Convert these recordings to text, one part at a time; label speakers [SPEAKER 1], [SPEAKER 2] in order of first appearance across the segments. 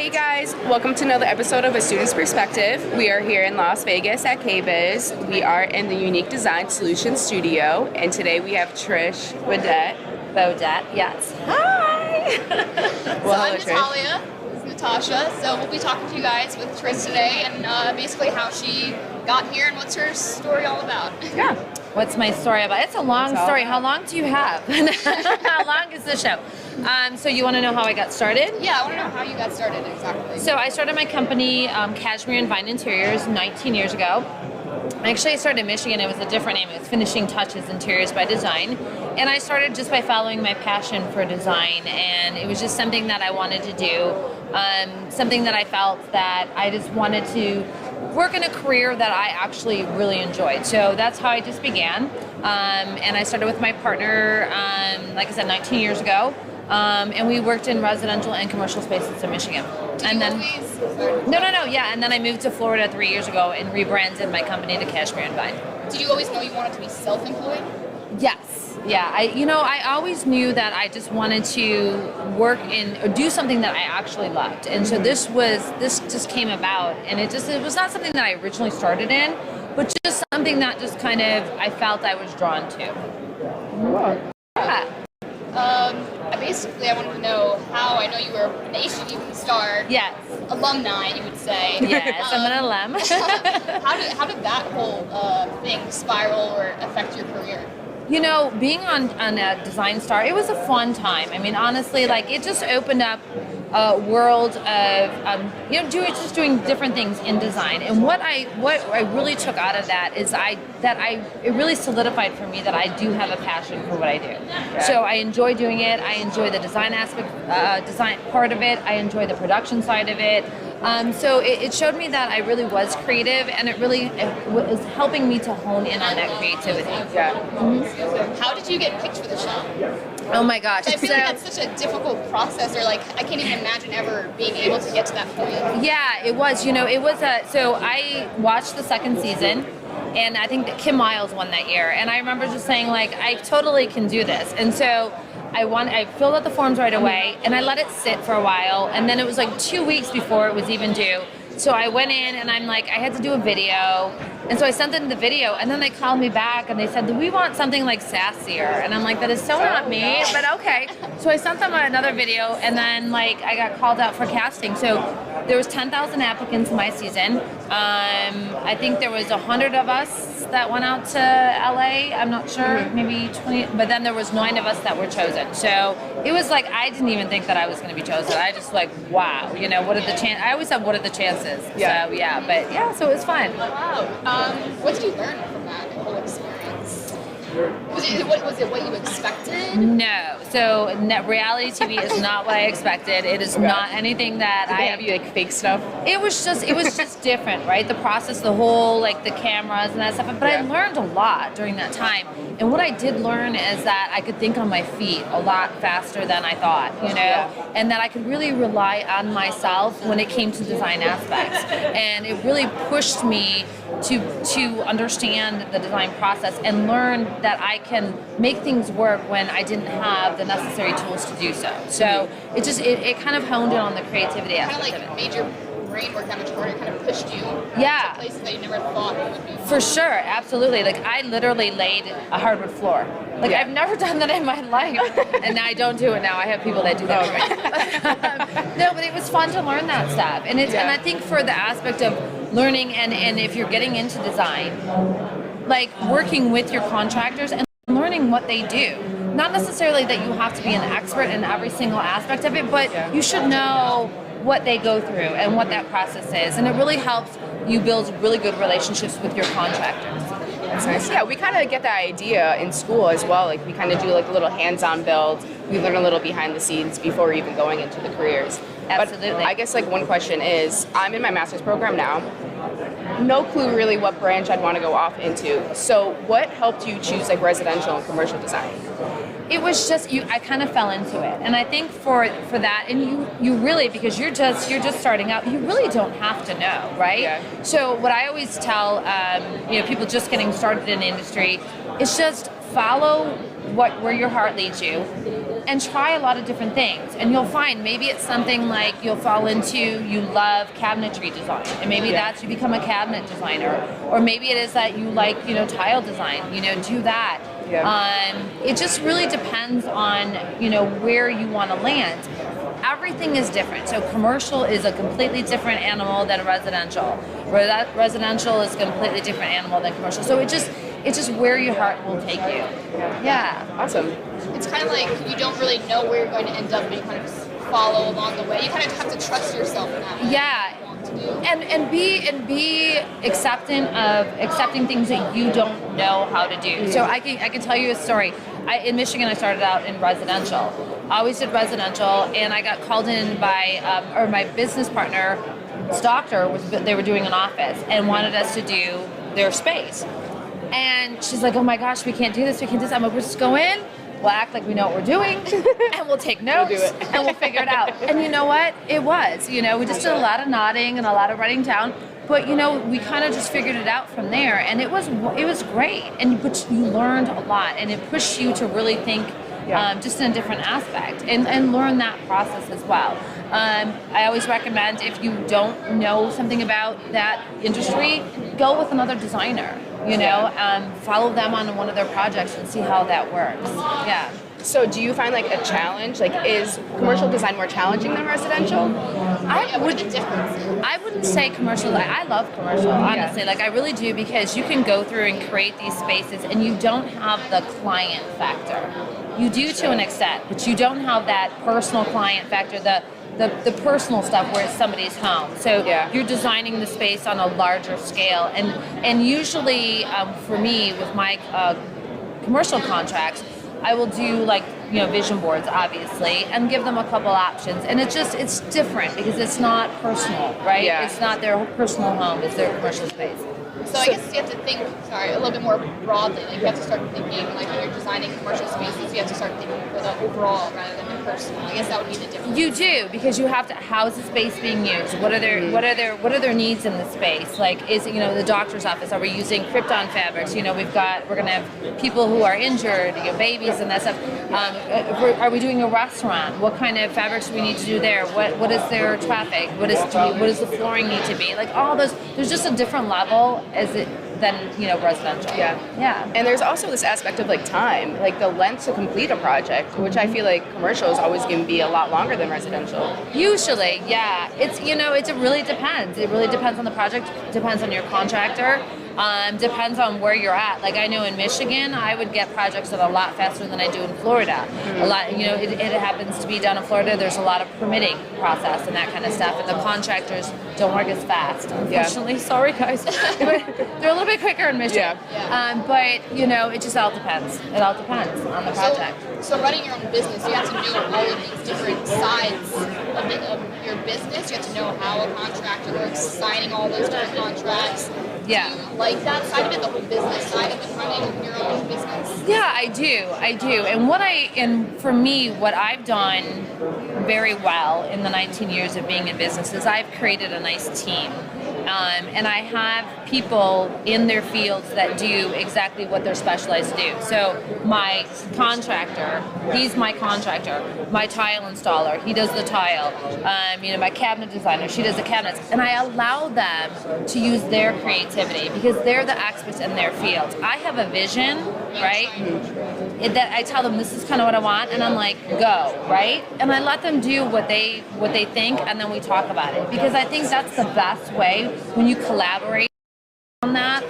[SPEAKER 1] Hey guys, welcome to another episode of A Student's Perspective. We are here in Las Vegas at KBIS. We are in the Unique Design Solutions studio, and today we have TRISH BEAUDET.
[SPEAKER 2] Yes. Hi!
[SPEAKER 1] Well,
[SPEAKER 3] I'm
[SPEAKER 1] hello,
[SPEAKER 3] Natalia. This is Natasha. So we'll be talking to you guys with Trish today and basically how she got here and what's her story all about.
[SPEAKER 1] Yeah.
[SPEAKER 2] What's my story about? It's a long story. How long do you have? How long is the show? So you want to know how I got started?
[SPEAKER 3] Yeah, I want to know how you got started exactly.
[SPEAKER 2] So I started my company, Cashmere and Vine Interiors, 19 years ago. Actually, I started in Michigan. It was a different name. It was Finishing Touches Interiors by Design. And I started just by following my passion for design. And it was just something that I wanted to do. Something that I felt that I just wanted to work in a career that I actually really enjoyed. So that's how I just began. And I started with my partner, like I said, 19 years ago. And we worked in residential and commercial spaces in Michigan. And then, yeah. And then I moved to Florida 3 years ago and rebranded my company to Cashmere and Vine.
[SPEAKER 3] Did you always know you wanted to be self-employed?
[SPEAKER 2] Yes. Yeah. I always knew that I just wanted to work in or do something that I actually loved. And so this just came about, and it was not something that I originally started in, but just something that just kind of I felt I was drawn to. Yeah.
[SPEAKER 3] I wanted to know how, I know you were an HGTV star.
[SPEAKER 2] Yes.
[SPEAKER 3] Alumni, you would say.
[SPEAKER 2] Yes, I'm an alum.
[SPEAKER 3] how did that whole thing spiral or affect your career?
[SPEAKER 2] You know, being on a Design Star, it was a fun time. I mean, honestly, like it just opened up a world of doing different things in design. And what I really took out of that is it really solidified for me that I do have a passion for what I do. Okay. So I enjoy doing it. I enjoy the design aspect, design part of it. I enjoy the production side of it. So it showed me that I really was creative, and it was helping me to hone in on that creativity.
[SPEAKER 1] Yeah.
[SPEAKER 2] Mm-hmm.
[SPEAKER 3] How did you get picked for the show?
[SPEAKER 2] Oh my gosh.
[SPEAKER 3] I feel like that's such a difficult process, or like I can't even imagine ever being able to get to that point.
[SPEAKER 2] Yeah, it was. So I watched the second season, and I think that Kim Miles won that year, and I remember just saying like, I totally can do this. And so I filled out the forms right away, and I let it sit for a while, and then it was like 2 weeks before it was even due. So I went in, and I'm like, I had to do a video, and so I sent them the video, and then they called me back, and they said, we want something like sassier, and I'm like, that is so not me, but okay. So I sent them another video, and then like I got called out for casting. So there was 10,000 applicants my season. I think there was 100 of us that went out to LA. I'm not sure, maybe 20, but then there was 9 of us that were chosen. So it was like, I didn't even think that I was going to be chosen. I just like, wow, what are the chances? I always said, what are the chances?
[SPEAKER 1] Yeah.
[SPEAKER 2] So yeah, but yeah, so it was fun.
[SPEAKER 3] Wow. What did you learn from that whole experience? Was it what you expected?
[SPEAKER 2] No. So reality TV is not what I expected. It is not anything that
[SPEAKER 1] Did they have you like fake stuff?
[SPEAKER 2] It was just different, right? The process, the whole like the cameras and that stuff. But I learned a lot during that time. And what I did learn is that I could think on my feet a lot faster than I thought, and that I could really rely on myself when it came to design aspects. And it really pushed me to understand the design process and learn that I can make things work when I didn't have the necessary tools to do so. So it kind of honed in on the creativity aspect of it.
[SPEAKER 3] Kind of like made your brain work that much harder, kind of pushed you
[SPEAKER 2] to
[SPEAKER 3] places that you never thought you would be.
[SPEAKER 2] For sure, absolutely. Like I literally laid a hardwood floor. Like I've never done that in my life, and I don't do it now. I have people that do that. No, but it was fun to learn that stuff, and and I think for the aspect of learning and if you're getting into design, like working with your contractors and learning what they do. Not necessarily that you have to be an expert in every single aspect of it, but you should know what they go through and what that process is, and it really helps you build really good relationships with your contractors.
[SPEAKER 1] That's nice. Yeah, we kind of get that idea in school as well. Like we kind of do like a little hands-on build. We learn a little behind the scenes before even going into the careers.
[SPEAKER 2] Absolutely.
[SPEAKER 1] But I guess like one question is, I'm in my master's program now. No clue really what branch I'd want to go off into. So what helped you choose like residential and commercial design?
[SPEAKER 2] It was just I kind of fell into it, and I think for that, and you really, because you're just starting out, you really don't have to know, right?
[SPEAKER 1] Yeah.
[SPEAKER 2] So what I always tell people just getting started in the industry is just follow where your heart leads you, and try a lot of different things. And you'll find maybe it's something like you'll fall into, you love cabinetry design, and maybe that's you become a cabinet designer, or maybe it is that you like, you know, tile design, you know, do that. It just really depends on, you know, where you want to land. Everything is different. So commercial is a completely different animal than residential. Residential is a completely different animal than commercial. So it's just where your heart will take you. Yeah.
[SPEAKER 1] Awesome.
[SPEAKER 3] It's kind of like you don't really know where you're going to end up, but you kind of just follow along the way. You kind of have to trust yourself in that.
[SPEAKER 2] Yeah. And be accepting things that you don't know how to do. So I can tell you a story. In Michigan, I started out in residential. I always did residential, and I got called in by or my business partner's doctor they were doing an office and wanted us to do their space. And she's like, "Oh my gosh, we can't do this. We can't do this." I'm like, "We'll just go in. We'll act like we know what we're doing, and we'll take notes, and we'll figure it out." And you know what? It was, you know, we just did a lot of nodding and a lot of writing down, but you know, we kind of just figured it out from there, and it was great. But you learned a lot, and it pushed you to really think just in a different aspect, and learn that process as well. I always recommend, if you don't know something about that industry, go with another designer. You know, follow them on one of their projects and see how that works. Yeah.
[SPEAKER 1] So do you find like a challenge? Like, is commercial design more challenging than residential?
[SPEAKER 3] What are the differences?
[SPEAKER 2] I wouldn't say commercial. I love commercial, honestly. Like, I really do, because you can go through and create these spaces and you don't have the client factor. You do to an extent, but you don't have that personal client factor, the personal stuff where it's somebody's home. So you're designing the space on a larger scale. And usually for me, with my commercial contracts, I will do, like, you know, vision boards, obviously, and give them a couple options. And it's different because it's not personal, right?
[SPEAKER 1] Yeah.
[SPEAKER 2] It's not their personal home, it's their commercial space.
[SPEAKER 3] So I guess you have to think, a little bit more broadly. Like, you have to start thinking, like, when you're designing commercial spaces, you have to start thinking for the overall rather than the personal. I guess that would be the difference. You do, because you have to, how is the space being used? What are their needs in the space? Like, is it, you know, the doctor's office, are we using Krypton fabrics? You know, we're gonna have people who are injured, you know, babies and that stuff. Are we doing a restaurant? What kind of fabrics do we need to do there? What is their traffic? What does the flooring need to be? Like, all those, there's just a different level than, you know, residential. Yeah.
[SPEAKER 1] And there's also this aspect of like time, like the length to complete a project, which I feel like commercial is always going to be a lot longer than residential.
[SPEAKER 2] Usually, yeah. It's, you know, it really depends. It really depends on the project, depends on your contractor. Depends on where you're at. Like, I know in Michigan, I would get projects that are a lot faster than I do in Florida. A lot, you know, it happens to be down in Florida. There's a lot of permitting process and that kind of stuff, and the contractors don't work as fast, unfortunately. Sorry, guys. They're a little bit quicker in Michigan. But, you know, it just all depends. It all depends on the project.
[SPEAKER 3] So running your own business, you have to know all of these different sides of your business. You have to know how a contractor works, signing all those different contracts.
[SPEAKER 2] Yeah.
[SPEAKER 3] Do you like that side of it, the whole business side of it, running your own business?
[SPEAKER 2] Yeah, I do. And for me, what I've done very well in the 19 years of being in business is I've created a nice team. And I have people in their fields that do exactly what they're specialized to do. So my contractor, he's my contractor. My tile installer, he does the tile. You know, my cabinet designer, she does the cabinets. And I allow them to use their creativity because they're the experts in their fields. I have a vision, right? That I tell them this is kind of what I want, and I'm like, go, right? And I let them do what they think, and then we talk about it, because I think that's the best way when you collaborate on that.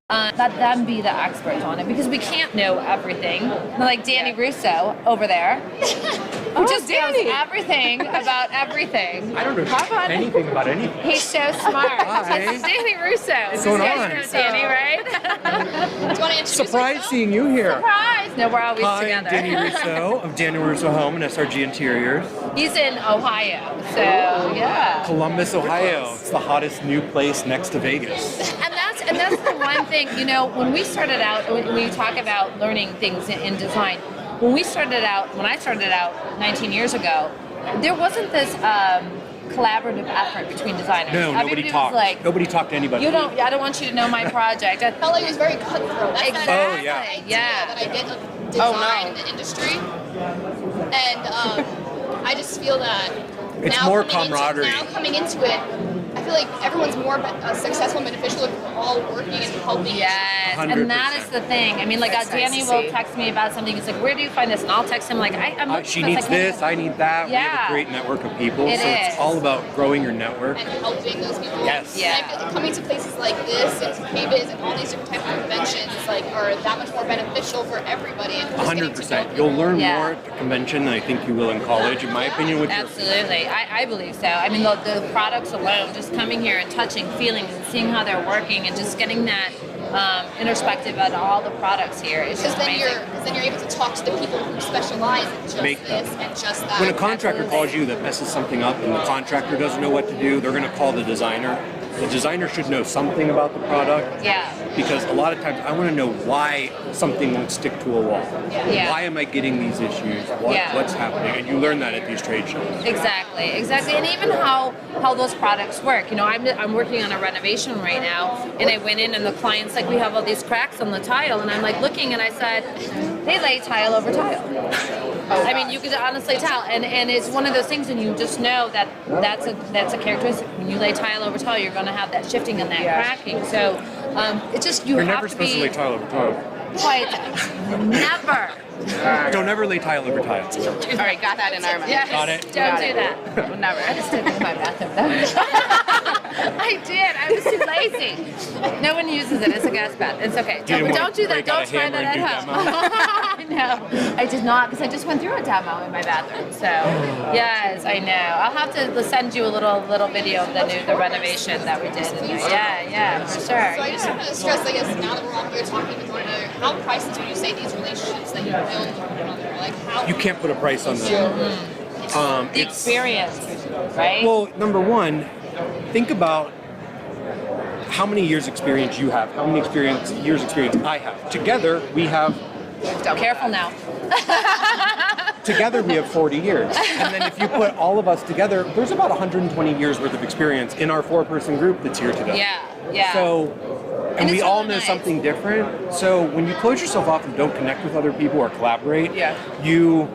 [SPEAKER 2] Let them be the experts on it, because we can't know everything. Like Danny Russo over there, who just knows everything about everything.
[SPEAKER 4] I don't know anything about anything.
[SPEAKER 2] He's so smart.
[SPEAKER 4] Hi.
[SPEAKER 2] This is Danny Russo.
[SPEAKER 4] What's going on?
[SPEAKER 2] You guys know Danny, right?
[SPEAKER 3] Do you want to introduce
[SPEAKER 4] Surprised
[SPEAKER 3] yourself?
[SPEAKER 4] seeing you here.
[SPEAKER 2] Surprise! No, we're always
[SPEAKER 4] Hi,
[SPEAKER 2] together.
[SPEAKER 4] I'm Danny Russo of Danny Russo Home and SRG Interiors.
[SPEAKER 2] He's in Ohio, so yeah.
[SPEAKER 4] Columbus, Ohio. It's the hottest new place next to Vegas.
[SPEAKER 2] And that's the one thing, you know, when we started out, when you talk about learning things in design, when I started out 19 years ago, there wasn't this collaborative effort between designers.
[SPEAKER 4] No, nobody
[SPEAKER 2] Everybody
[SPEAKER 4] talked.
[SPEAKER 2] was like,
[SPEAKER 4] Nobody talked to anybody.
[SPEAKER 2] I don't want you to know my project.
[SPEAKER 3] I felt like it was very cutthroat. That's
[SPEAKER 2] Exactly.
[SPEAKER 3] that
[SPEAKER 4] Oh, yeah.
[SPEAKER 3] idea that I get of design in the industry. And I just feel that
[SPEAKER 4] It's
[SPEAKER 3] now
[SPEAKER 4] more
[SPEAKER 3] coming
[SPEAKER 4] camaraderie.
[SPEAKER 3] into it, I feel like everyone's more successful and beneficial if we're all working and helping.
[SPEAKER 2] Yes,
[SPEAKER 4] 100%.
[SPEAKER 2] and that is the thing. I mean, like
[SPEAKER 1] That's nice
[SPEAKER 2] Danny
[SPEAKER 1] to
[SPEAKER 2] will
[SPEAKER 1] see.
[SPEAKER 2] text me about something. He's like, "Where do you find this?" And I'll text him like, "I'm looking
[SPEAKER 4] She
[SPEAKER 2] for
[SPEAKER 4] needs
[SPEAKER 2] this.
[SPEAKER 4] this, I need that. We have
[SPEAKER 2] Yeah.
[SPEAKER 4] a great network of people.
[SPEAKER 2] It
[SPEAKER 4] so
[SPEAKER 2] is.
[SPEAKER 4] it's all about growing your network.
[SPEAKER 3] And helping those people.
[SPEAKER 4] Yes.
[SPEAKER 2] Yeah.
[SPEAKER 3] And I feel like coming to places like this and KBIS and all these different types of conventions like are that much more beneficial for everybody. And just getting to know
[SPEAKER 4] 100%.
[SPEAKER 3] people.
[SPEAKER 4] You'll learn
[SPEAKER 2] Yeah.
[SPEAKER 4] more at the convention than I think you will in college, in my opinion. With your
[SPEAKER 2] Absolutely, I believe so. I mean, the products alone, just coming here and touching, feeling, and seeing how they're working, and just getting that introspective on all the products here is
[SPEAKER 3] Because
[SPEAKER 2] just
[SPEAKER 3] then
[SPEAKER 2] amazing.
[SPEAKER 3] you're able to talk to the people who specialize in just
[SPEAKER 4] Make
[SPEAKER 3] this and just that.
[SPEAKER 4] When a contractor
[SPEAKER 2] Absolutely.
[SPEAKER 4] calls you that messes something up and the contractor doesn't know what to do, they're going to call the designer. The designer should know something about the product.
[SPEAKER 2] Yeah.
[SPEAKER 4] Because a lot of times I want to know why something won't stick to a wall.
[SPEAKER 2] Yeah.
[SPEAKER 4] Why am I getting these issues?
[SPEAKER 2] Yeah.
[SPEAKER 4] What's happening? And you learn that at these trade shows.
[SPEAKER 2] Exactly, and even how those products work. You know, I'm working on a renovation right now, and I went in and the client's like, we have all these cracks on the tile, and I'm like looking, and I said, they lay tile over tile. I mean, you could honestly tell, and it's one of those things, and you just know that that's a characteristic. When you lay tile over tile, you're going to have that shifting and that cracking. So it's just you
[SPEAKER 4] You're
[SPEAKER 2] have
[SPEAKER 4] never
[SPEAKER 2] to
[SPEAKER 4] supposed to
[SPEAKER 2] be
[SPEAKER 4] lay tile over tile.
[SPEAKER 2] quiet. Never.
[SPEAKER 4] Don't ever lay tile over tile.
[SPEAKER 1] All right, got that in our mind.
[SPEAKER 2] Yes,
[SPEAKER 4] Got it.
[SPEAKER 2] Don't
[SPEAKER 1] Got
[SPEAKER 2] do
[SPEAKER 1] it.
[SPEAKER 2] that.
[SPEAKER 1] We'll never.
[SPEAKER 2] I just did it in my bathroom. I did. I was too lazy. No one uses it. It's a gas bath. It's okay.
[SPEAKER 4] didn't
[SPEAKER 2] Don't
[SPEAKER 4] want
[SPEAKER 2] do
[SPEAKER 4] to
[SPEAKER 2] that.
[SPEAKER 4] break out
[SPEAKER 2] Don't
[SPEAKER 4] a
[SPEAKER 2] try
[SPEAKER 4] hammer
[SPEAKER 2] that
[SPEAKER 4] and
[SPEAKER 2] at
[SPEAKER 4] do
[SPEAKER 2] home. I know. I did not because I just went through a demo in my bathroom. So yes, I know. I'll have to send you a little video of the renovation that we did. In there. Yeah, for
[SPEAKER 3] So I
[SPEAKER 2] sure.
[SPEAKER 3] just want to stress, I guess, now that we're all here talking with one another, how priceless would you say these relationships that you build with one another? Like how
[SPEAKER 4] You can't put a price on them.
[SPEAKER 2] The experience, right?
[SPEAKER 4] Well, number one, think about how many years experience you have, how many years experience I have. Together we have
[SPEAKER 2] Careful now.
[SPEAKER 4] 40 years. And then if you put all of us together, there's about 120 years worth of experience in our 4-person group that's here today.
[SPEAKER 2] Yeah.
[SPEAKER 4] So, and we
[SPEAKER 2] it's
[SPEAKER 4] all
[SPEAKER 2] really
[SPEAKER 4] know
[SPEAKER 2] nice.
[SPEAKER 4] something different. So when you close yourself off and don't connect with other people or collaborate,
[SPEAKER 1] Yeah.
[SPEAKER 4] you're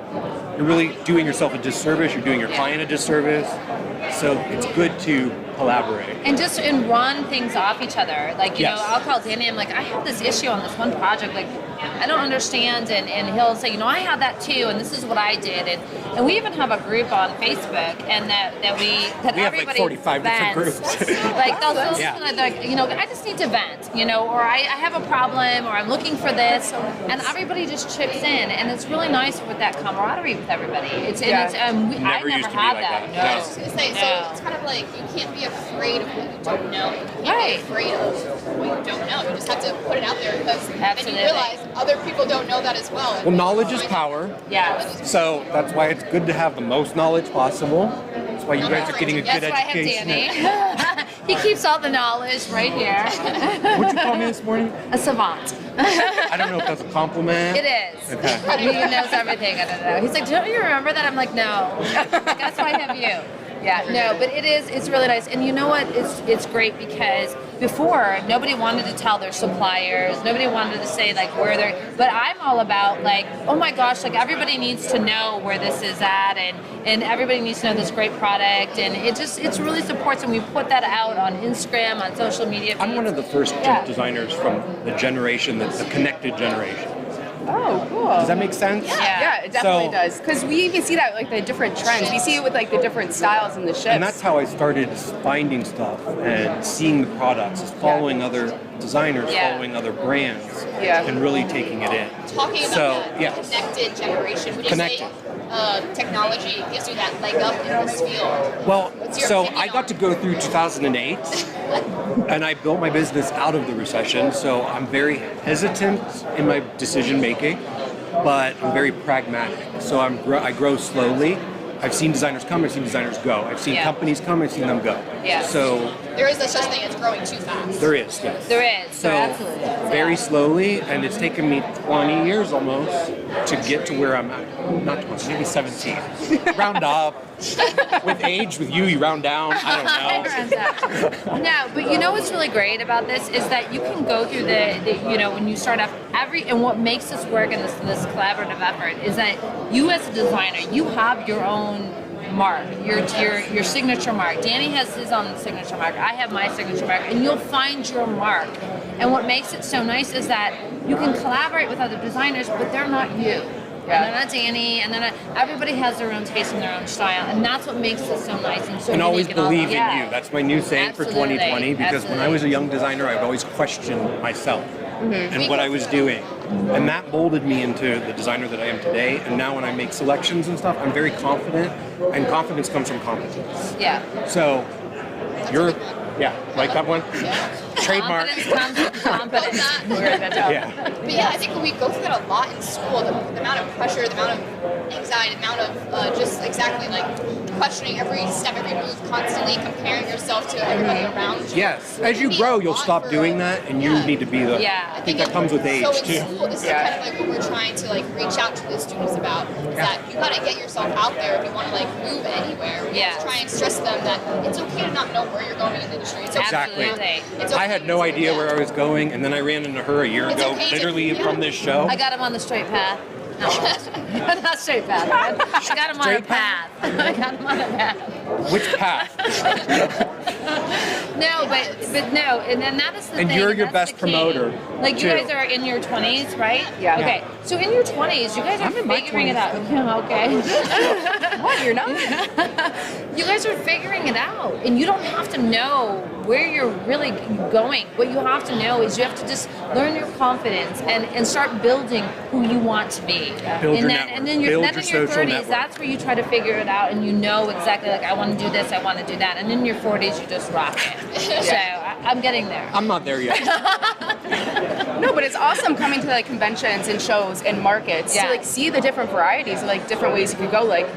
[SPEAKER 4] really doing yourself a disservice. You're doing your client a disservice. So it's good to collaborate.
[SPEAKER 2] And just run things off each other. Like, you
[SPEAKER 4] Yes.
[SPEAKER 2] know, I'll call Danny, I'm like, I have this issue on this one project, like, I don't understand, and he'll say, you know, I had that too, and this is what I did, and we even have a group on Facebook, and that
[SPEAKER 4] We have like
[SPEAKER 2] everybody
[SPEAKER 4] 45 different
[SPEAKER 2] vents.
[SPEAKER 4] groups.
[SPEAKER 2] Like they'll
[SPEAKER 4] Yeah.
[SPEAKER 2] like, you know, I just need to vent, you know, or I have a problem, or I'm looking for this, and everybody just chips in, and it's really nice with that camaraderie with everybody. I
[SPEAKER 4] Never
[SPEAKER 2] never
[SPEAKER 4] used to be
[SPEAKER 2] had
[SPEAKER 4] like
[SPEAKER 2] that.
[SPEAKER 4] that.
[SPEAKER 3] I
[SPEAKER 4] No.
[SPEAKER 3] was just gonna say,
[SPEAKER 2] No.
[SPEAKER 3] so it's kind of like you can't be afraid of what you don't know. You can't
[SPEAKER 2] Right.
[SPEAKER 3] be afraid of what you don't know. You just have to put it out there because then
[SPEAKER 2] Absolutely.
[SPEAKER 3] you realize other people don't know that as well.
[SPEAKER 4] Well, knowledge is power.
[SPEAKER 2] Yes.
[SPEAKER 4] So that's why it's good to have the most knowledge possible. That's why you guys are getting a
[SPEAKER 2] That's
[SPEAKER 4] good
[SPEAKER 2] why I have
[SPEAKER 4] education.
[SPEAKER 2] Danny. He keeps all the knowledge right here.
[SPEAKER 4] What'd you call me this morning?
[SPEAKER 2] A savant.
[SPEAKER 4] I don't know if that's a compliment.
[SPEAKER 2] It is.
[SPEAKER 4] Okay.
[SPEAKER 2] He knows everything. I don't know. He's like, don't you remember that? I'm like, no. That's why I have you. Yeah, no, but it's really nice. And you know what? It's great because before, nobody wanted to tell their suppliers. Nobody wanted to say, like, where they're... But I'm all about, like, oh my gosh, like, everybody needs to know where this is at, and everybody needs to know this great product. And it really supports, and we put that out on Instagram, on social media feeds.
[SPEAKER 4] I'm one of the first
[SPEAKER 2] Yeah.
[SPEAKER 4] designers from the generation that's the connected generation.
[SPEAKER 1] Oh, cool.
[SPEAKER 4] Does that make sense?
[SPEAKER 1] Yeah, it definitely
[SPEAKER 4] So-
[SPEAKER 1] does. Because we even see that, like, the different trends. We see it with, like, the different styles in the ships.
[SPEAKER 4] And that's how I started finding stuff and seeing the products, is following other designers,
[SPEAKER 2] Yeah.
[SPEAKER 4] following other brands,
[SPEAKER 1] Yeah.
[SPEAKER 4] and really taking it in.
[SPEAKER 3] Talking about
[SPEAKER 4] So,
[SPEAKER 3] that
[SPEAKER 4] yes.
[SPEAKER 3] connected generation, would you
[SPEAKER 4] Connected.
[SPEAKER 3] say technology gives you that leg up in this field?
[SPEAKER 4] Well,
[SPEAKER 3] What's your
[SPEAKER 4] so
[SPEAKER 3] opinion
[SPEAKER 4] I got to go through 2008, and I built my business out of the recession, so I'm very hesitant in my decision making, but I'm very pragmatic. So I grow slowly. I've seen designers come, I've seen designers go. I've seen
[SPEAKER 2] Yeah.
[SPEAKER 4] companies come, I've seen them go.
[SPEAKER 2] Yeah.
[SPEAKER 4] So
[SPEAKER 3] there is such thing as growing too fast.
[SPEAKER 4] There is, yes.
[SPEAKER 2] There is.
[SPEAKER 4] So
[SPEAKER 2] absolutely.
[SPEAKER 4] very slowly, and it's taken me 20 years almost to get to where I'm at. Not 20, maybe 17. Round up. With age, with you round down. I don't know.
[SPEAKER 2] No, but you know what's really great about this is that you can go through the you know, when you start off and what makes this work and this collaborative effort is that you as a designer, you have your own mark, your signature mark. Danny has his own signature mark. I have my signature mark, and you'll find your mark. And what makes it so nice is that you can collaborate with other designers, but they're not you. Yeah. And they're not Danny, and then everybody has their own taste and their own style, and that's what makes it so nice and so.
[SPEAKER 4] And always
[SPEAKER 2] unique
[SPEAKER 4] believe in
[SPEAKER 2] yeah.
[SPEAKER 4] you. That's my new saying for 2020. Because when I was a young designer, I would always question myself and what I was doing, and that molded me into the designer that I am today. And now when I make selections and stuff, I'm very confident, and confidence comes from competence.
[SPEAKER 2] Yeah.
[SPEAKER 4] So you're. Yeah, like that one?
[SPEAKER 3] Yeah.
[SPEAKER 4] Trademark.
[SPEAKER 2] Confidence.
[SPEAKER 4] Yeah.
[SPEAKER 3] But yeah, I think we go through that a lot in school. The amount of pressure, the amount of anxiety, the amount of just exactly like questioning every step, every move, constantly comparing yourself to everybody around you.
[SPEAKER 4] Yes. As you grow, you'll stop doing that, and you need to be the.
[SPEAKER 2] Yeah.
[SPEAKER 4] I think that comes with age
[SPEAKER 3] so in
[SPEAKER 4] too.
[SPEAKER 3] School, this is kind of like what we're trying to like reach out to the students about. Is that you gotta get yourself out there if you want to like move anywhere. We
[SPEAKER 2] Yeah.
[SPEAKER 3] just try and stress them that it's okay to not know where you're going in the industry. It's okay.
[SPEAKER 4] Exactly.
[SPEAKER 3] It's okay
[SPEAKER 4] I had no idea where I was going, and then I ran into her a year
[SPEAKER 3] It's
[SPEAKER 4] ago,
[SPEAKER 3] okay to-
[SPEAKER 4] literally
[SPEAKER 3] yeah.
[SPEAKER 4] from this show.
[SPEAKER 2] I got him on the straight path. No, not straight path. I got him on a
[SPEAKER 4] Straight
[SPEAKER 2] path. I got him on a path.
[SPEAKER 4] Which path?
[SPEAKER 2] No, but no, and then that is the
[SPEAKER 4] And
[SPEAKER 2] thing.
[SPEAKER 4] you're your
[SPEAKER 2] that's
[SPEAKER 4] best
[SPEAKER 2] the key.
[SPEAKER 4] promoter,
[SPEAKER 2] Like you
[SPEAKER 4] too.
[SPEAKER 2] guys are in your 20s, right?
[SPEAKER 1] Yeah.
[SPEAKER 2] Okay, so in your 20s, you guys are
[SPEAKER 1] I'm in my
[SPEAKER 2] figuring it out. Yeah, okay.
[SPEAKER 1] What? You're not?
[SPEAKER 2] You guys are figuring it out, and you don't have to know where you're really going. What you have to know is you have to just learn your confidence and start building who you want to be.
[SPEAKER 4] Build your
[SPEAKER 2] and then,
[SPEAKER 4] network.
[SPEAKER 2] And then
[SPEAKER 4] Build
[SPEAKER 2] then
[SPEAKER 4] your
[SPEAKER 2] in your
[SPEAKER 4] social
[SPEAKER 2] 30s,
[SPEAKER 4] network.
[SPEAKER 2] that's where you try to figure it out, and you know exactly like I want to do this, I want to do that, and in your 40s, you just rock it. So I'm getting there.
[SPEAKER 4] I'm not there yet.
[SPEAKER 1] No, but it's awesome coming to like conventions and shows and markets
[SPEAKER 2] Yeah.
[SPEAKER 1] to like see the different varieties of like different ways you could go, like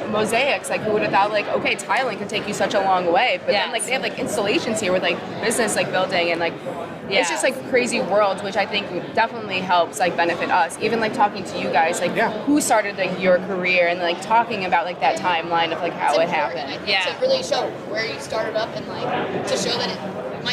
[SPEAKER 1] mosaics. Like who would have thought like, okay, tiling can take you such a long way, but then like they have like installations here with like business like building and like it's just like a crazy world, which I think definitely helps like benefit us. Even like talking to you guys, like who started like your career and like talking about like that timeline of like how it happened.
[SPEAKER 3] I think to really show where you started up and like to show that you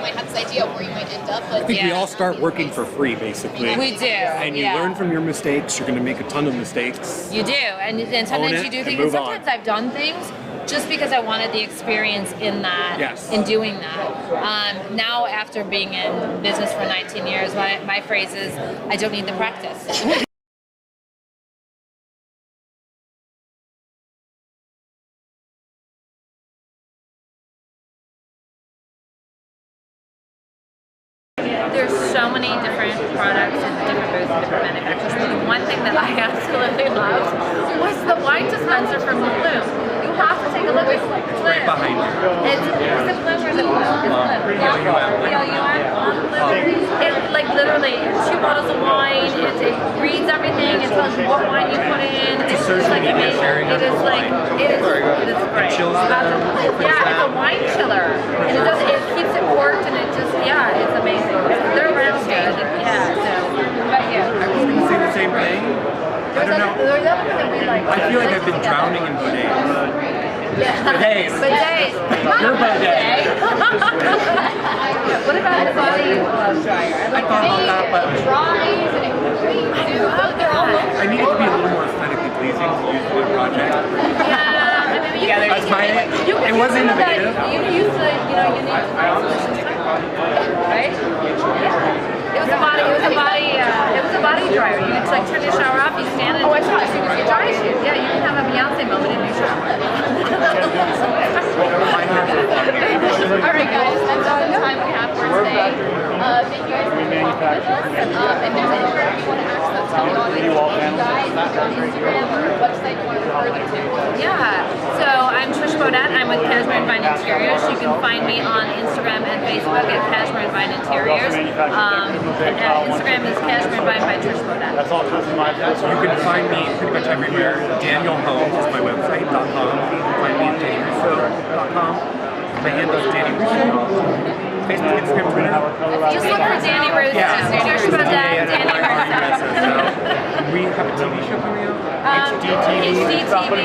[SPEAKER 3] might have this idea of where you might end up, but
[SPEAKER 4] I think we all start working for free, basically.
[SPEAKER 2] We do.
[SPEAKER 4] And you learn from your mistakes. You're going to make a ton of mistakes.
[SPEAKER 2] You do, and
[SPEAKER 4] Own
[SPEAKER 2] sometimes
[SPEAKER 4] it
[SPEAKER 2] you do
[SPEAKER 4] and
[SPEAKER 2] things.
[SPEAKER 4] move
[SPEAKER 2] And
[SPEAKER 4] on.
[SPEAKER 2] sometimes I've done things just because I wanted the experience in that, in doing that. Now, after being in business for 19 years, my phrase is, I don't need the practice. There's so many different products and different booths and different manufacturers. But the one thing that I absolutely loved was the wine dispenser from Alum. You have to take a look at Alum.
[SPEAKER 4] Right behind you.
[SPEAKER 2] Is it Alum or is it Alum? It's Alum. It like literally, it's 2 bottles of wine. It reads everything. It tells you what wine you put in. It's like amazing. It is like it is great. Yeah, it's a wine chiller, and it keeps it corked, and it just it's amazing. They're around here. Yeah. So, but yeah.
[SPEAKER 4] I was going to say the same thing. I don't know.
[SPEAKER 2] There's other thing that we like.
[SPEAKER 4] I feel like I've been drowning in bidets. Bidets.
[SPEAKER 2] Bidets.
[SPEAKER 4] Your bidet.
[SPEAKER 2] What about the body dryer?
[SPEAKER 4] I thought about that, but
[SPEAKER 3] dries and it
[SPEAKER 4] I need it to be a little more aesthetically pleasing to use for my project.
[SPEAKER 2] Yeah, I mean,
[SPEAKER 4] That's my. It was innovative.
[SPEAKER 2] You can use the, unique solutions, right? Yeah. It was a body dryer. You could like turn your shower off, you stand and it dries you. Yeah, you can have a Beyonce moment in your shower.
[SPEAKER 3] Alright guys, that's all the time we have for today. Thank you guys for being with us. If there's anywhere you want to ask us to go on you guys, Instagram or website you want to refer them to.
[SPEAKER 2] Yeah, so I'm Trish Beaudet. I'm with Cashmere and Vine Interiors. You can find me on Instagram and Facebook at Cashmere and Vine Interiors. Instagram is Cashmere and Vine by Trish Beaudet.
[SPEAKER 5] That's all customized.
[SPEAKER 4] You can find me pretty much everywhere. Daniel Homes is my website.com. You can find me at DannyRusso.com. My handle is Danny Russo. Facebook, Instagram, Twitter.
[SPEAKER 2] Just look for Danny Russo.
[SPEAKER 4] Yeah.
[SPEAKER 2] Trish BEAUDET, Danny
[SPEAKER 4] Russo. We have a TV show coming out.
[SPEAKER 2] HGTV,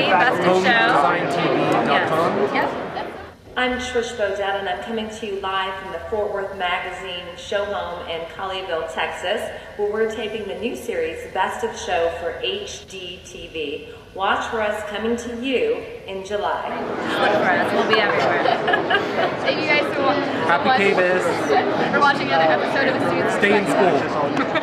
[SPEAKER 2] Best of Show.
[SPEAKER 4] HomeDesignTV.com.
[SPEAKER 2] Yes.
[SPEAKER 5] I'm Trish BEAUDET, and I'm coming to you live from the Fort Worth Magazine show home in Colleyville, Texas, where we're taping the new series, Best of Show, for HGTV. Watch for us coming to you in July.
[SPEAKER 2] Look for us. We'll be everywhere.
[SPEAKER 3] Thank you guys so much.
[SPEAKER 4] Happy Davis.
[SPEAKER 3] For watching another episode of the Students.
[SPEAKER 4] Stay in school.